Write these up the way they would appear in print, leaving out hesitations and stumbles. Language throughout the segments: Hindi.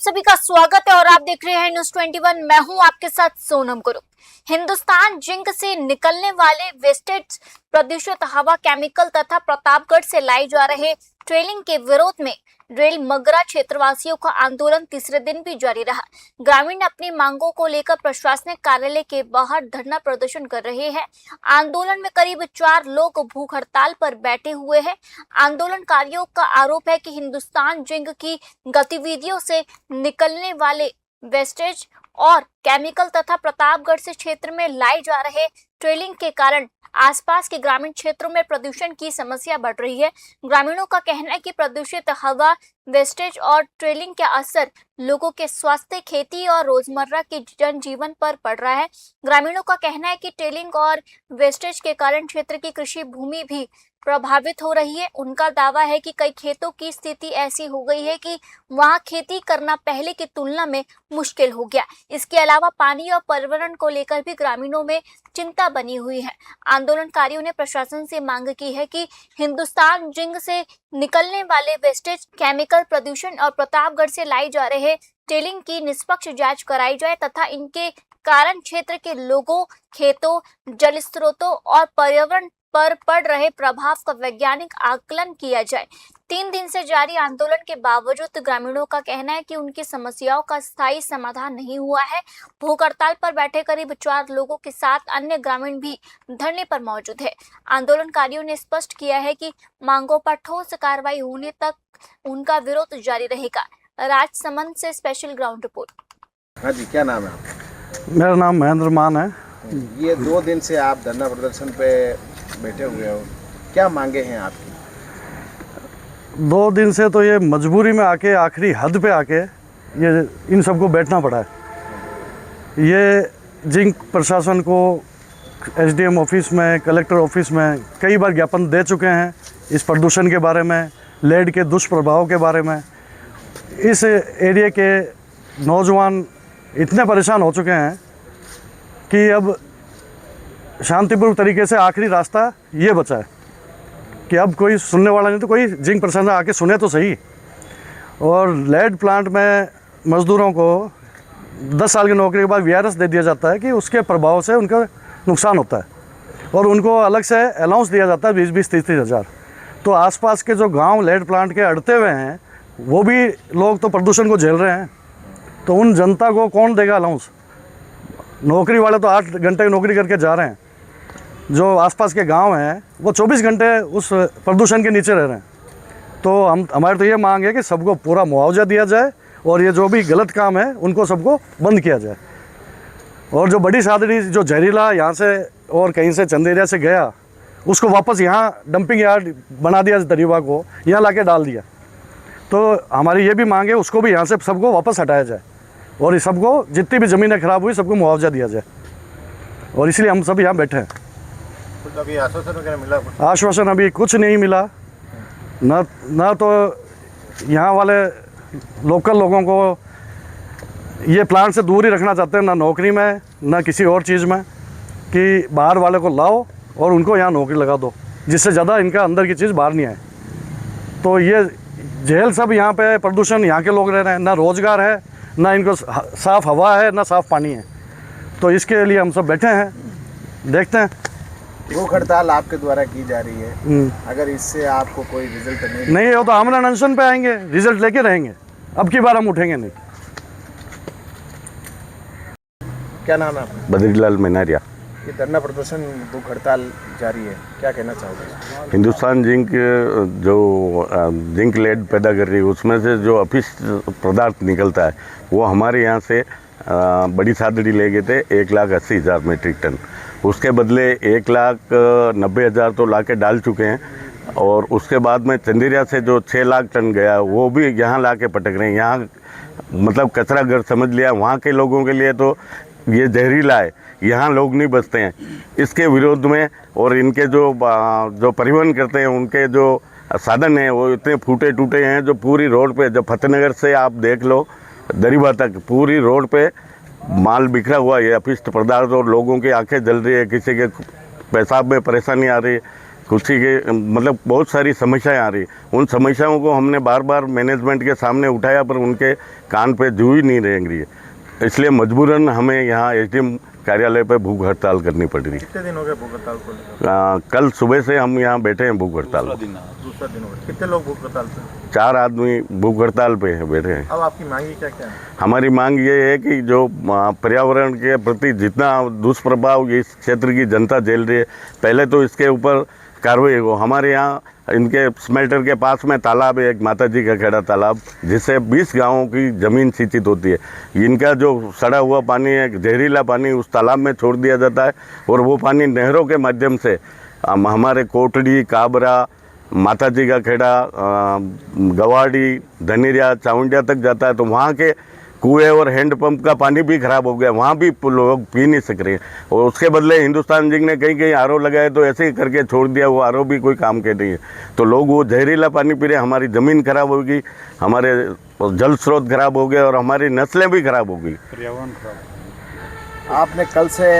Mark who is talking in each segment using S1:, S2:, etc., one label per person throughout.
S1: सभी का स्वागत है और आप देख रहे हैं न्यूज़ 21। मैं हूं आपके साथ सोनम गुरु। हिंदुस्तान जिंक से निकलने वाले वेस्टेज प्रदूषित हवा, केमिकल तथा प्रतापगढ़ से लाई जा रहे ट्रेलिंग के विरोध में रेल मगरा क्षेत्रवासियों का आंदोलन तीसरे दिन भी जारी रहा। ग्रामीण अपनी मांगों को लेकर प्रशासनिक कार्यालय के बाहर धरना प्रदर्शन कर रहे हैं। आंदोलन में करीब 4 लोग भूख हड़ताल पर बैठे हुए हैं। आंदोलनकारियों का आरोप है कि हिंदुस्तान जिंक की गतिविधियों से निकलने वाले वेस्टेज और केमिकल तथा प्रतापगढ़ से क्षेत्र में लाए जा रहे ट्रेलिंग के कारण आसपास के ग्रामीण क्षेत्रों में प्रदूषण की समस्या बढ़ रही है। ग्रामीणों का कहना है कि प्रदूषित हवा, वेस्टेज और ट्रेलिंग का असर लोगों के स्वास्थ्य, खेती और रोजमर्रा के जनजीवन पर पड़ रहा है। ग्रामीणों का कहना है कि ट्रेलिंग और वेस्टेज के कारण क्षेत्र की कृषि भूमि भी प्रभावित हो रही है। उनका दावा है कि कई खेतों की स्थिति ऐसी हो गई है कि वहां खेती करना पहले की तुलना में मुश्किल हो गया। इसके अलावा पानी और पर्यावरण को लेकर भी ग्रामीणों में चिंता बनी हुई है। आंदोलनकारियों ने प्रशासन से मांग की है कि हिंदुस्तान जिंक से निकलने वाले वेस्टेज, केमिकल प्रदूषण और प्रतापगढ़ से लाई जा रहे ट्रेलिंग की निष्पक्ष जांच कराई जाए तथा इनके कारण क्षेत्र के लोगों, खेतों, जल स्रोतों और पर्यावरण पर पड़ रहे प्रभाव का वैज्ञानिक आकलन किया जाए। 3 दिन से जारी आंदोलन के बावजूद ग्रामीणों का कहना है कि उनकी समस्याओं का स्थायी समाधान नहीं हुआ है। भूख हड़ताल पर बैठे करीब 4 लोगों के साथ अन्य ग्रामीण भी धरने पर मौजूद है। आंदोलनकारियों ने स्पष्ट किया है कि मांगों पर ठोस कार्रवाई होने तक उनका विरोध जारी रहेगा। राजसमंद से स्पेशल ग्राउंड रिपोर्ट।
S2: हाँ जी, क्या नाम है आपका?
S3: मेरा नाम महेंद्र मान है।
S2: ये 2 दिन से आप धरना प्रदर्शन पे बैठे हुए हो, क्या मांगे हैं आपकी?
S3: 2 दिन से तो ये मजबूरी में आके, आखिरी हद पे आके ये इन सबको बैठना पड़ा है। ये जिंक प्रशासन को एसडीएम ऑफिस में, कलेक्टर ऑफिस में कई बार ज्ञापन दे चुके हैं इस प्रदूषण के बारे में, लेड के दुष्प्रभाव के बारे में। इस एरिया के नौजवान इतने परेशान हो चुके हैं कि अब शांतिपूर्ण तरीके से आखिरी रास्ता ये बचा है कि अब कोई सुनने वाला नहीं, तो कोई जिंक प्रशासन आके सुने तो सही। और लेड प्लांट में मज़दूरों को 10 साल की नौकरी के बाद वीआरएस दे दिया जाता है कि उसके प्रभाव से उनका नुकसान होता है और उनको अलग से अलाउंस दिया जाता है 20-20, 30-30 हज़ार। तो आसपास के जो गांव लेड प्लांट के अड़ते हुए हैं वो भी लोग तो प्रदूषण को झेल रहे हैं। तो उन जनता को कौन देगा अलाउंस? नौकरी वाले तो 8 घंटे की नौकरी करके जा रहे हैं। जो आसपास के गांव हैं वो 24 घंटे उस प्रदूषण के नीचे रह रहे हैं। तो हमारी तो ये मांग है कि सबको पूरा मुआवजा दिया जाए और ये जो भी गलत काम है उनको सबको बंद किया जाए। और जो बड़ी सादड़ी, जो जहरीला यहाँ से और कहीं से चंदेरिया से गया, उसको वापस यहाँ डंपिंग यार्ड बना दिया, दरिया को यहाँ ला के डाल दिया। तो हमारी ये भी मांग है उसको भी यहाँ से सबको वापस हटाया जाए और इस सबको, जितनी भी ज़मीनें ख़राब हुई, सबको मुआवजा दिया जाए। और इसलिए हम सब यहाँ बैठे हैं।
S2: कुछ अभी आश्वासन वगैरह मिला?
S3: आश्वासन अभी कुछ नहीं मिला। ना तो यहाँ वाले लोकल लोगों को ये प्लांट से दूर ही रखना चाहते हैं, ना नौकरी में, ना किसी और चीज़ में, कि बाहर वाले को लाओ और उनको यहाँ नौकरी लगा दो, जिससे ज़्यादा इनका अंदर की चीज़ बाहर नहीं आए। तो ये जेल सब यहाँ पे प्रदूषण, यहाँ के लोग रह रहे हैं, ना रोज़गार है, ना इनको साफ़ हवा है, ना साफ़ पानी है। तो इसके लिए हम सब बैठे हैं, देखते हैं।
S2: भूख हड़ताल आपके द्वारा की जा रही है, अगर इससे आपको कोई रिजल्ट नहीं
S3: हो तो हम अनशन पे आएंगे, रिजल्ट लेके रहेंगे। अब की बार हम उठेंगे नहीं।
S2: क्या नाम है आपका?
S4: बद्रीलाल मेनारिया।
S2: ये धरना प्रदर्शन, भूख हड़ताल जारी है, क्या कहना चाहोगे?
S4: हिंदुस्तान जिंक जो जिंक लेड पैदा कर रही है, उसमें से जो अपशिष्ट पदार्थ निकलता है वो हमारे यहाँ से बड़ी सादड़ी ले गए थे 1,80,000 मीट्रिक टन। उसके बदले 1,90,000 तो ला के डाल चुके हैं। और उसके बाद में चंदेरिया से जो 6 लाख टन गया वो भी यहाँ ला के पटक रहे हैं। यहाँ मतलब कचरा घर समझ लिया। वहाँ के लोगों के लिए तो ये जहरीला है, यहाँ लोग नहीं बचते हैं। इसके विरोध में और इनके जो परिवहन करते हैं, उनके जो साधन हैं वो इतने फूटे टूटे हैं, जो पूरी रोड पे, जब फतेहनगर से आप देख लो दरिबा तक पूरी रोड पे माल बिखरा हुआ है, अपशिष्ट पदार्थ, और लोगों की आंखें जल रही है, किसी के पेशाब में परेशानी आ रही है। कुछ ही के मतलब बहुत सारी समस्याएं आ रही। उन समस्याओं को हमने बार बार मैनेजमेंट के सामने उठाया, पर उनके कान पे जू ही नहीं रेंग रही है। इसलिए मजबूरन हमें यहाँ एसडीएम कार्यालय पे भूख हड़ताल करनी पड़ रही है।
S2: कितने दिन हो गए भूख हड़ताल को?
S4: कल सुबह से हम यहाँ बैठे हैं भूख हड़ताल।
S2: दूसरा दिन हो गया। कितने लोग भूख हड़ताल पे?
S4: 4 आदमी भूख हड़ताल पे हैं, बैठे हैं।
S2: अब आपकी मांगी क्या क्या है?
S4: हमारी मांग ये है कि जो पर्यावरण के प्रति जितना दुष्प्रभाव इस क्षेत्र की जनता झेल रही है, पहले तो इसके ऊपर कार्रवाई हो। हमारे यहाँ इनके स्मेल्टर के पास में तालाब है, एक माताजी का खेड़ा तालाब, जिससे 20 गांवों की ज़मीन सिंचित होती है। इनका जो सड़ा हुआ पानी है, जहरीला पानी, उस तालाब में छोड़ दिया जाता है और वो पानी नहरों के माध्यम से हमारे कोटड़ी, काबरा, माताजी का खेड़ा, गवाड़ी, धनिरिया, चाउंडिया तक जाता है। तो वहाँ के कुएं और हैंडपंप का पानी भी खराब हो गया, वहाँ भी लोग पी नहीं सक रहे। और उसके बदले हिंदुस्तान जिंक ने कहीं कहीं आरओ लगाए तो ऐसे ही करके छोड़ दिया, वो आरओ भी कोई काम के नहीं है। तो लोग वो जहरीला पानी पी रहे, हमारी ज़मीन खराब होगी, हमारे जल स्रोत खराब हो गए और हमारी नस्लें भी खराब हो गई,
S2: पर्यावरण खराब। आपने कल से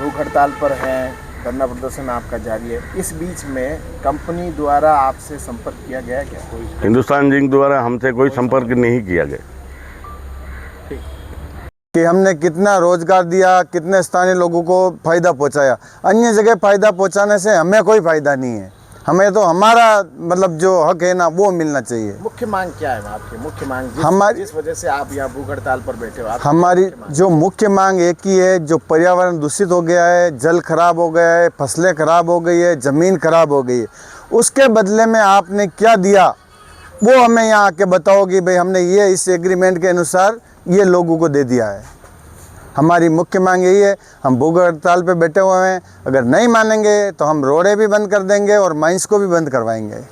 S2: भूख हड़ताल पर हैं, धरना प्रदर्शन आपका जारी है। इस बीच में कंपनी द्वारा आपसे संपर्क किया गया क्या?
S4: हिंदुस्तान जिंक द्वारा हमसे कोई संपर्क नहीं किया गया।
S5: कि हमने कितना रोजगार दिया, कितने स्थानीय लोगों को फ़ायदा पहुंचाया। अन्य जगह फ़ायदा पहुंचाने से हमें कोई फ़ायदा नहीं है। हमें तो हमारा मतलब जो हक है ना, वो मिलना चाहिए।
S2: मुख्य मांग क्या है आपकी? मुख्य मांग जिस वजह से आप यहाँ भूख हड़ताल पर बैठे हो,
S5: हमारी जो मुख्य मांग एक ही है, जो पर्यावरण दूषित हो गया है, जल खराब हो गया है, फसलें खराब हो गई है, ज़मीन खराब हो गई है, उसके बदले में आपने क्या दिया वो हमें यहाँ आके बताओ कि भाई हमने ये इस एग्रीमेंट के अनुसार ये लोगों को दे दिया है। हमारी मुख्य मांग यही है। हम भूख हड़ताल पे बैठे हुए हैं, अगर नहीं मानेंगे तो हम रोडें भी बंद कर देंगे और माइंस को भी बंद करवाएंगे।